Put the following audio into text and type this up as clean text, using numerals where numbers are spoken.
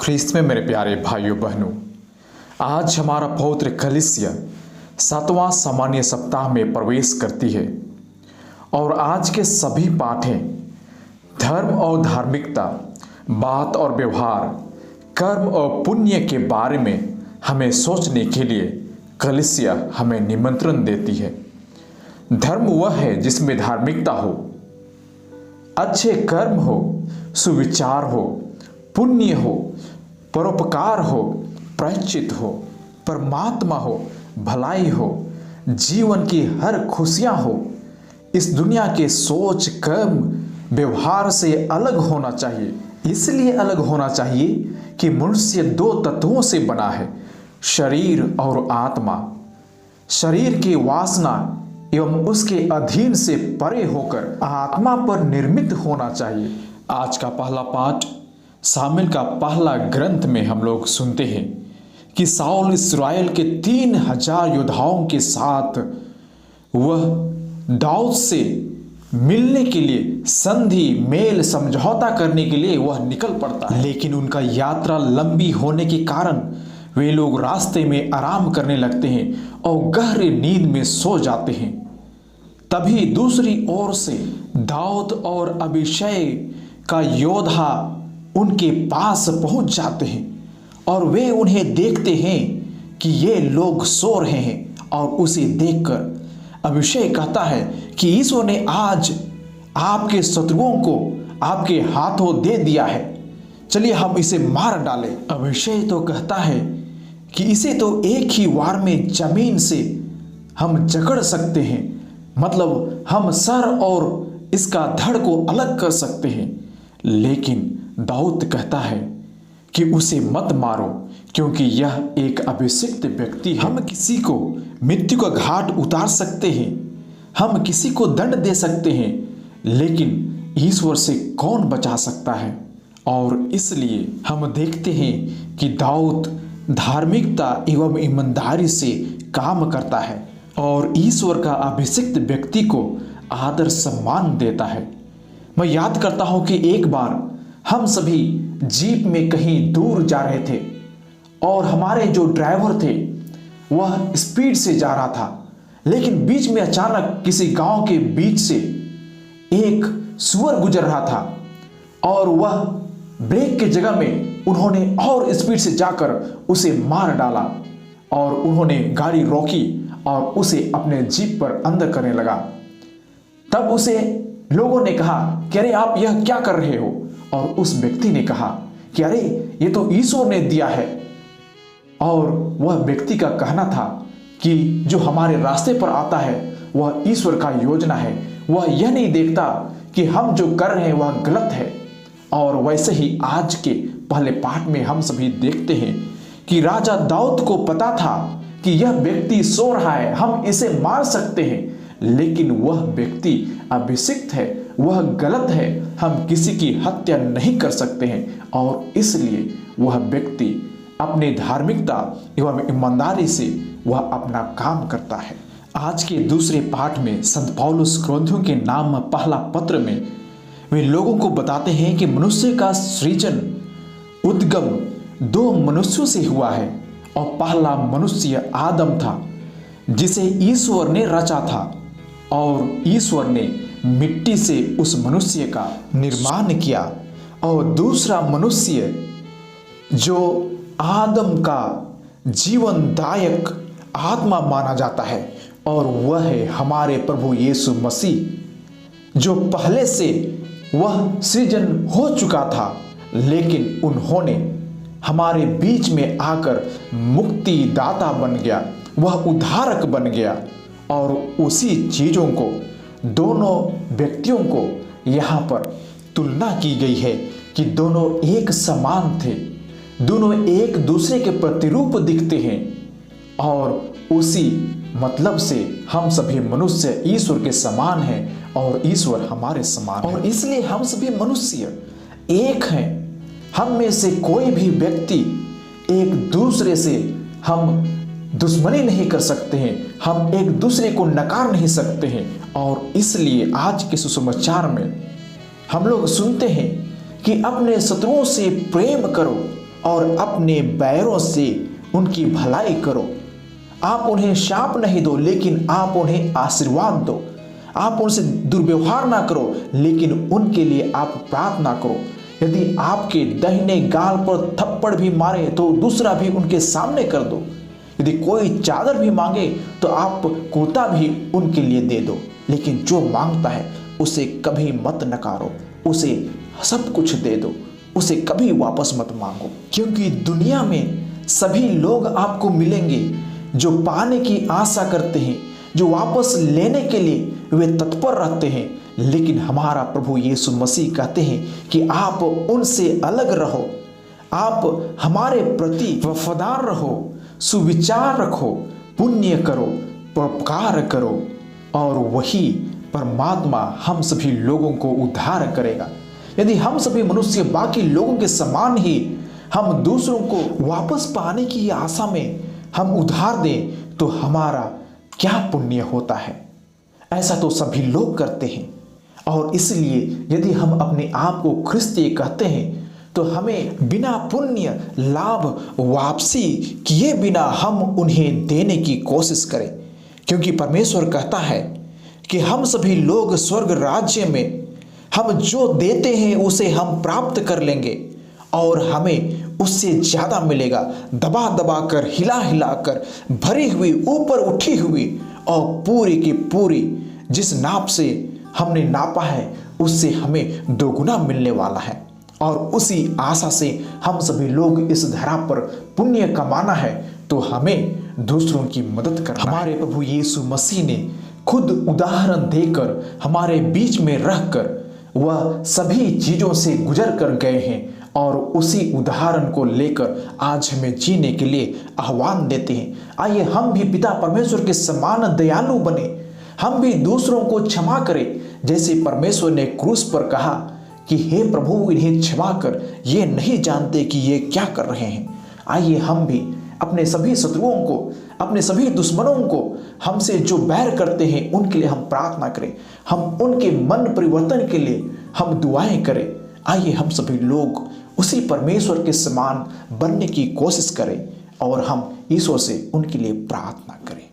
ख्रीस्त में मेरे प्यारे भाइयों बहनों, आज हमारा पवित्र कलीसिया 7वां सामान्य सप्ताह में प्रवेश करती है और आज के सभी पाठें धर्म और धार्मिकता, बात और व्यवहार, कर्म और पुण्य के बारे में हमें सोचने के लिए कलीसिया हमें निमंत्रण देती है। धर्म वह है जिसमें धार्मिकता हो, अच्छे कर्म हो, सुविचार हो, पुण्य हो, परोपकार हो, प्रायश्चित हो, परमात्मा हो, भलाई हो, जीवन की हर खुशियां हो। इस दुनिया के सोच, कर्म, व्यवहार से अलग होना चाहिए। इसलिए अलग होना चाहिए कि मनुष्य दो तत्वों से बना है, शरीर और आत्मा। शरीर की वासना एवं उसके अधीन से परे होकर आत्मा पर निर्मित होना चाहिए। आज का पहला पाठ सामुएल का पहला ग्रंथ में हम लोग सुनते हैं कि साउल इस्राएल के 3000 योद्धाओं के साथ वह दाऊद से मिलने के लिए संधि, मेल, समझौता करने के लिए वह निकल पड़ता है। लेकिन उनका यात्रा लंबी होने के कारण वे लोग रास्ते में आराम करने लगते हैं और गहरे नींद में सो जाते हैं। तभी दूसरी ओर से दाऊद और अभिषय का योद्धा उनके पास पहुंच जाते हैं और वे उन्हें देखते हैं कि ये लोग सो रहे हैं। और उसे देखकर अभिषेक कहता है कि ईश्वर ने आज आपके शत्रुओं को आपके हाथों दे दिया है, चलिए हम इसे मार डालें। अभिषेक तो कहता है कि इसे तो एक ही वार में जमीन से हम जकड़ सकते हैं, मतलब हम सर और इसका धड़ को अलग कर सकते हैं। लेकिन दाऊद कहता है कि उसे मत मारो, क्योंकि यह एक अभिषिक्त व्यक्ति है। हम किसी को मृत्यु का घाट उतार सकते हैं, हम किसी को दंड दे सकते हैं, लेकिन ईश्वर से कौन बचा सकता है। और इसलिए हम देखते हैं कि दाऊद धार्मिकता एवं ईमानदारी से काम करता है और ईश्वर का अभिषिक्त व्यक्ति को आदर सम्मान देता है। मैं याद करता हूं कि एक बार हम सभी जीप में कहीं दूर जा रहे थे और हमारे जो ड्राइवर थे वह स्पीड से जा रहा था, लेकिन बीच में अचानक किसी गांव के बीच से एक सुअर गुजर रहा था और वह ब्रेक की जगह में उन्होंने और स्पीड से जाकर उसे मार डाला और उन्होंने गाड़ी रोकी और उसे अपने जीप पर अंदर करने लगा। तब उसे लोगों ने कहा कि अरे आप यह क्या कर रहे हो? और उस व्यक्ति ने कहा कि अरे ये तो ईश्वर ने दिया है। और वह व्यक्ति का कहना था कि जो हमारे रास्ते पर आता है वह ईश्वर का योजना है, वह यह नहीं देखता कि हम जो कर रहे हैं वह गलत है। और वैसे ही आज के पहले पाठ में हम सभी देखते हैं कि राजा दाऊद को पता था कि यह व्यक्ति सो रहा है, हम इसे मार सकते हैं, लेकिन वह व्यक्ति अभिषिक्त है, वह गलत है, हम किसी की हत्या नहीं कर सकते हैं। और इसलिए वह व्यक्ति अपनी धार्मिकता एवं ईमानदारी से वह अपना काम करता है। आज के दूसरे पाठ में संत पौलुस कुरिन्थियों के नाम पहला पत्र में वे लोगों को बताते हैं कि मनुष्य का सृजन उद्गम दो मनुष्यों से हुआ है और पहला मनुष्य आदम था जिसे ईश्वर ने रचा था और ईश्वर ने मिट्टी से उस मनुष्य का निर्माण किया। और दूसरा मनुष्य जो आदम का जीवनदायक आत्मा माना जाता है और वह है हमारे प्रभु यीशु मसीह, जो पहले से वह सृजन हो चुका था, लेकिन उन्होंने हमारे बीच में आकर मुक्तिदाता बन गया, वह उद्धारक बन गया। और उसी चीज़ों को, दोनों व्यक्तियों को यहाँ पर तुलना की गई है कि दोनों एक समान थे, दोनों एक दूसरे के प्रतिरूप दिखते हैं। और उसी मतलब से हम सभी मनुष्य ईश्वर के समान हैं और ईश्वर हमारे समान है। और इसलिए हम सभी मनुष्य एक हैं। हम में से कोई भी व्यक्ति एक दूसरे से हम दुश्मनी नहीं कर सकते हैं, हम एक दूसरे को नकार नहीं सकते हैं। और इसलिए आज के सुसमाचार में हम लोग सुनते हैं कि अपने शत्रुओं से प्रेम करो और अपने बैरों से उनकी भलाई करो। आप उन्हें शाप नहीं दो, लेकिन आप उन्हें आशीर्वाद दो। आप उनसे दुर्व्यवहार ना करो, लेकिन उनके लिए आप प्रार्थना करो। यदि आपके दाहिने गाल पर थप्पड़ भी मारे तो दूसरा भी उनके सामने कर दो। यदि कोई चादर भी मांगे तो आप कुर्ता भी उनके लिए दे दो। लेकिन जो मांगता है उसे कभी मत नकारो, उसे सब कुछ दे दो, उसे कभी वापस मत मांगो। क्योंकि दुनिया में सभी लोग आपको मिलेंगे जो पाने की आशा करते हैं, जो वापस लेने के लिए वे तत्पर रहते हैं। लेकिन हमारा प्रभु यीशु मसीह कहते हैं कि आप उनसे अलग रहो, आप हमारे प्रति वफादार रहो, सुविचार रखो, पुण्य करो, परोपकार करो, और वही परमात्मा हम सभी लोगों को उद्धार करेगा। यदि हम सभी मनुष्य बाकी लोगों के समान ही हम दूसरों को वापस पाने की आशा में हम उधार दें तो हमारा क्या पुण्य होता है। ऐसा तो सभी लोग करते हैं, और इसलिए यदि हम अपने आप को ख्रिस्तीय कहते हैं तो हमें बिना पुण्य लाभ वापसी किए बिना हम उन्हें देने की कोशिश करें। क्योंकि परमेश्वर कहता है कि हम सभी लोग स्वर्ग राज्य में हम जो देते हैं उसे हम प्राप्त कर लेंगे, और हमें उससे ज़्यादा मिलेगा। दबा दबा कर, हिला हिला कर, भरी हुई, ऊपर उठी हुई, और पूरी की पूरी जिस नाप से हमने नापा है उससे हमें दोगुना मिलने वाला है। और उसी आशा से हम सभी लोग इस धरा पर पुण्य कमाना है तो हमें दूसरों की मदद करना। हमारे प्रभु यीशु मसीह ने खुद उदाहरण देकर हमारे बीच में रहकर वह सभी चीज़ों से गुजर कर गए हैं, और उसी उदाहरण को लेकर आज हमें जीने के लिए आह्वान देते हैं। आइए हम भी पिता परमेश्वर के समान दयालु बने, हम भी दूसरों को क्षमा करें, जैसे परमेश्वर ने क्रूस पर कहा कि हे प्रभु इन्हें क्षमा कर, ये नहीं जानते कि ये क्या कर रहे हैं। आइए हम भी अपने सभी शत्रुओं को, अपने सभी दुश्मनों को, हमसे जो बैर करते हैं उनके लिए हम प्रार्थना करें, हम उनके मन परिवर्तन के लिए हम दुआएं करें। आइए हम सभी लोग उसी परमेश्वर के समान बनने की कोशिश करें और हम ईश्वर से उनके लिए प्रार्थना करें।